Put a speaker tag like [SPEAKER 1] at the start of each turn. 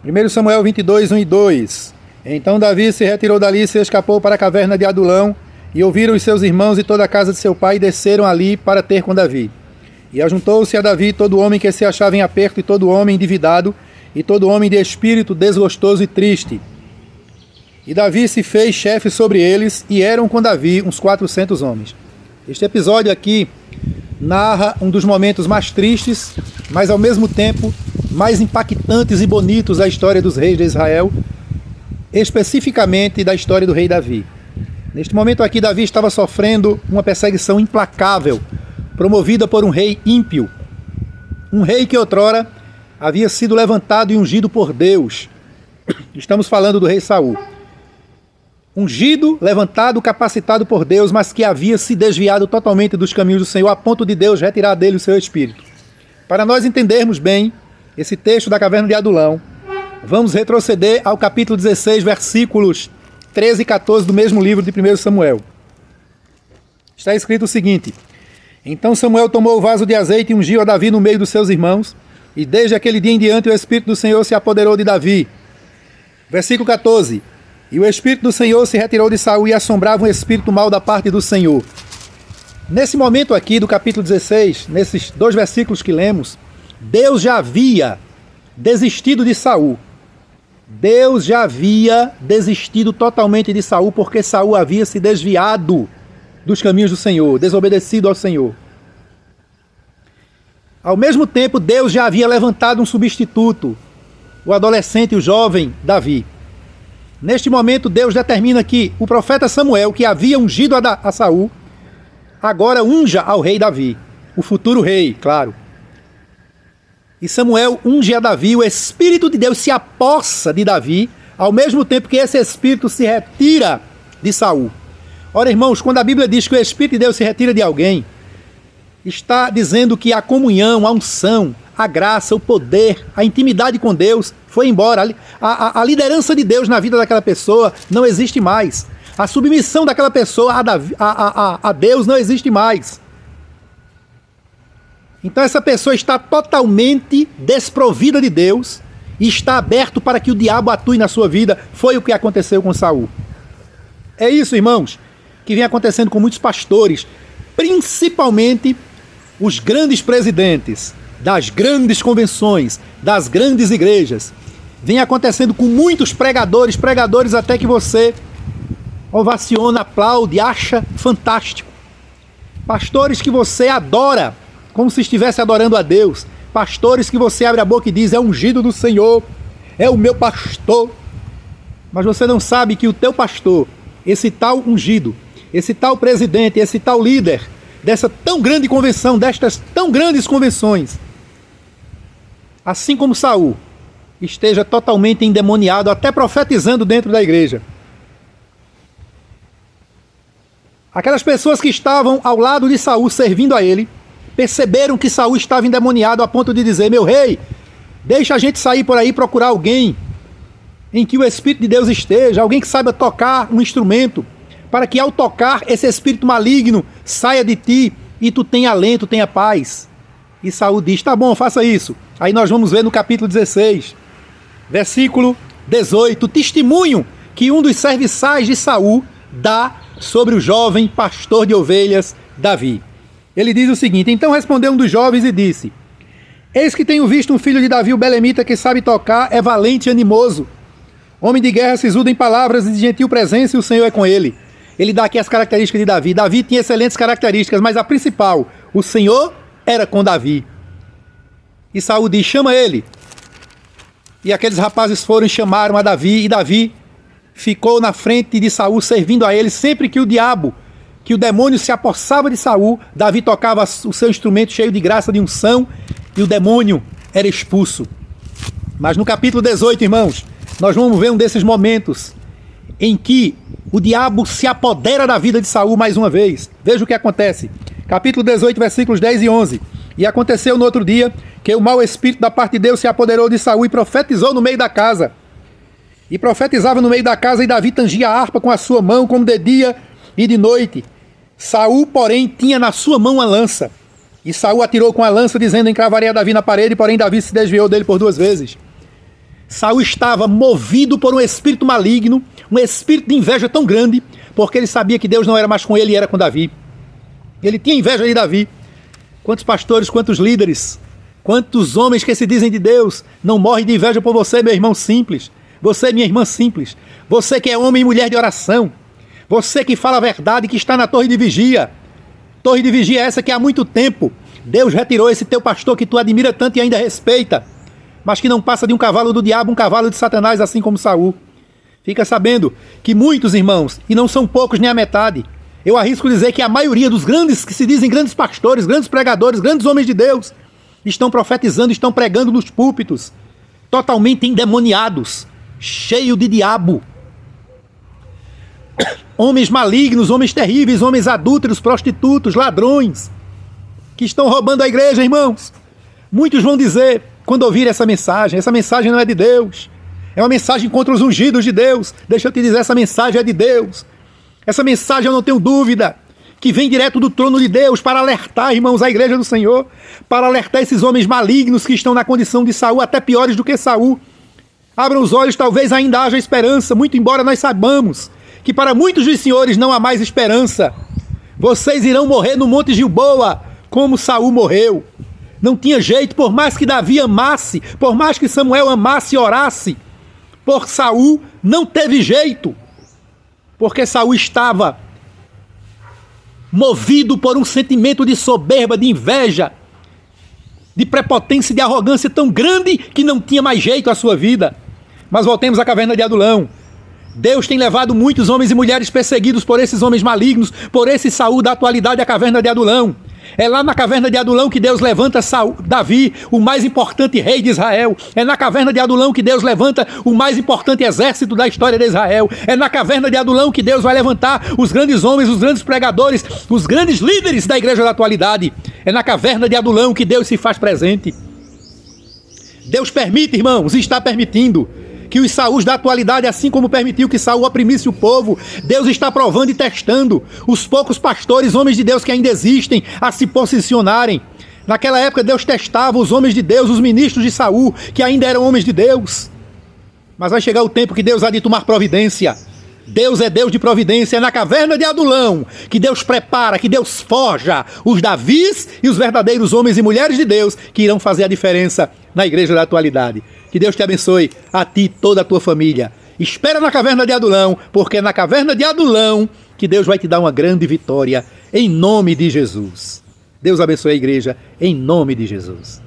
[SPEAKER 1] 1 Samuel 22, 1 e 2. Então Davi se retirou dali e se escapou para a caverna de Adulão, e ouviram os seus irmãos e toda a casa de seu pai, e desceram ali para ter com Davi. E ajuntou-se a Davi todo homem que se achava em aperto, e todo homem endividado, e todo homem de espírito desgostoso e triste. E Davi se fez chefe sobre eles, e eram com Davi uns 400 homens. Este episódio aqui narra um dos momentos mais tristes, mas ao mesmo tempo mais impactantes e bonitos da história dos reis de Israel, especificamente da história do rei Davi. Neste momento aqui, Davi estava sofrendo uma perseguição implacável, promovida por um rei ímpio, um rei que outrora havia sido levantado e ungido por Deus. Estamos falando do rei Saul. Ungido, levantado, capacitado por Deus, mas que havia se desviado totalmente dos caminhos do Senhor, a ponto de Deus retirar dele o seu espírito. Para nós entendermos bem esse texto da caverna de Adulão, vamos retroceder ao capítulo 16, versículos 13 e 14 do mesmo livro de 1 Samuel. Está escrito o seguinte: Então Samuel tomou o vaso de azeite e ungiu a Davi no meio dos seus irmãos, e desde aquele dia em diante o Espírito do Senhor se apoderou de Davi. Versículo 14. E o Espírito do Senhor se retirou de Saul e assombrava um espírito mau da parte do Senhor. Nesse momento aqui do capítulo 16, nesses 2 versículos que lemos, Deus já havia desistido de Saul. Deus já havia desistido totalmente de Saul, porque Saul havia se desviado dos caminhos do Senhor, desobedecido ao Senhor. Ao mesmo tempo, Deus já havia levantado um substituto, o adolescente, o jovem Davi. Neste momento, Deus determina que o profeta Samuel, que havia ungido a Saul, agora unja ao rei Davi, o futuro rei, claro. E Samuel unge a Davi, o Espírito de Deus se apossa de Davi, ao mesmo tempo que esse Espírito se retira de Saul. Ora, irmãos, quando a Bíblia diz que o Espírito de Deus se retira de alguém, está dizendo que a comunhão, a unção, a graça, o poder, a intimidade com Deus foi embora. A liderança de Deus na vida daquela pessoa não existe mais. A submissão daquela pessoa a Deus não existe mais. Então essa pessoa está totalmente desprovida de Deus e está aberto para que o diabo atue na sua vida. Foi o que aconteceu com Saul. É isso, irmãos, que vem acontecendo com muitos pastores, principalmente os grandes presidentes das grandes convenções, das grandes igrejas. Vem acontecendo com muitos pregadores até que você ovaciona, aplaude, acha fantástico. Pastores que você adora, como se estivesse adorando a Deus. Pastores que você abre a boca e diz: é ungido do Senhor, é o meu pastor. Mas você não sabe que o teu pastor, esse tal ungido, esse tal presidente, esse tal líder dessa tão grande convenção, destas tão grandes convenções, assim como Saul, esteja totalmente endemoniado, até profetizando dentro da igreja. Aquelas pessoas que estavam ao lado de Saul, servindo a ele, perceberam que Saul estava endemoniado a ponto de dizer: meu rei, deixa a gente sair por aí, procurar alguém em que o Espírito de Deus esteja, alguém que saiba tocar um instrumento, para que ao tocar esse espírito maligno saia de ti e tu tenha alento, tenha paz. E Saul diz: tá bom, faça isso. Aí nós vamos ver no capítulo 16, versículo 18, o testemunho que um dos serviçais de Saul dá sobre o jovem pastor de ovelhas Davi. Ele diz o seguinte: então respondeu um dos jovens e disse: eis que tenho visto um filho de Davi, o belemita, que sabe tocar, é valente e animoso, homem de guerra, sisudo em palavras e de gentil presença, e o Senhor é com ele. Ele dá aqui as características de Davi. Davi tinha excelentes características, mas a principal: o Senhor era com Davi. E Saul diz: chama ele. E aqueles rapazes foram e chamaram a Davi, e Davi ficou na frente de Saul, servindo a ele. Sempre que o demônio se apossava de Saul, Davi tocava o seu instrumento cheio de graça, de unção, e o demônio era expulso. Mas no capítulo 18, irmãos, nós vamos ver um desses momentos em que o diabo se apodera da vida de Saul mais uma vez. Veja o que acontece. Capítulo 18, versículos 10 e 11. E aconteceu no outro dia que o mau espírito da parte de Deus se apoderou de Saul e profetizou no meio da casa. E profetizava no meio da casa, e Davi tangia a harpa com a sua mão, como de dia e de noite. Saul, porém, tinha na sua mão uma lança. E Saul atirou com a lança, dizendo: encravaria Davi na parede, porém Davi se desviou dele por 2 vezes. Saul estava movido por um espírito maligno, um espírito de inveja tão grande, porque ele sabia que Deus não era mais com ele, era com Davi. Ele tinha inveja de Davi. Quantos pastores, quantos líderes, quantos homens que se dizem de Deus não morrem de inveja por você, meu irmão simples, você, minha irmã simples, você que é homem e mulher de oração, você que fala a verdade, que está na torre de vigia. Torre de vigia essa que há muito tempo Deus retirou esse teu pastor que tu admira tanto e ainda respeita, mas que não passa de um cavalo do diabo, um cavalo de Satanás, assim como Saul. Fica sabendo que muitos irmãos, e não são poucos nem a metade, eu arrisco dizer que a maioria dos grandes, que se dizem grandes pastores, grandes pregadores, grandes homens de Deus, estão profetizando, estão pregando nos púlpitos, totalmente endemoniados, cheios de diabo. Homens malignos, homens terríveis, homens adúlteros, prostitutos, ladrões, que estão roubando a igreja, irmãos. Muitos vão dizer, quando ouvirem essa mensagem não é de Deus, é uma mensagem contra os ungidos de Deus. Deixa eu te dizer, essa mensagem é de Deus. Essa mensagem, eu não tenho dúvida, que vem direto do trono de Deus para alertar, irmãos, a igreja do Senhor, para alertar esses homens malignos que estão na condição de Saul, até piores do que Saul. Abram os olhos, talvez ainda haja esperança, muito embora nós saibamos que para muitos dos senhores não há mais esperança. Vocês irão morrer no Monte Gilboa, como Saul morreu. Não tinha jeito, por mais que Davi amasse, por mais que Samuel amasse e orasse, por Saul não teve jeito, porque Saul estava movido por um sentimento de soberba, de inveja, de prepotência e de arrogância tão grande que não tinha mais jeito a sua vida. Mas voltemos à caverna de Adulão. Deus tem levado muitos homens e mulheres perseguidos por esses homens malignos, por esse Saul da atualidade, à caverna de Adulão. É lá na caverna de Adulão que Deus levanta Davi, o mais importante rei de Israel. É na caverna de Adulão que Deus levanta o mais importante exército da história de Israel. É na caverna de Adulão que Deus vai levantar os grandes homens, os grandes pregadores, os grandes líderes da igreja da atualidade. É na caverna de Adulão que Deus se faz presente. Deus permite, irmãos, e está permitindo que os Saús da atualidade, assim como permitiu que Saul oprimisse o povo, Deus está provando e testando os poucos pastores, homens de Deus que ainda existem, a se posicionarem. Naquela época Deus testava os homens de Deus, os ministros de Saul, que ainda eram homens de Deus. Mas vai chegar o tempo que Deus há de tomar providência. Deus é Deus de providência. É na caverna de Adulão que Deus prepara, que Deus forja os Davis e os verdadeiros homens e mulheres de Deus que irão fazer a diferença na igreja da atualidade. Que Deus te abençoe, a ti e toda a tua família. Espera na caverna de Adulão, porque é na caverna de Adulão que Deus vai te dar uma grande vitória, em nome de Jesus. Deus abençoe a igreja, em nome de Jesus.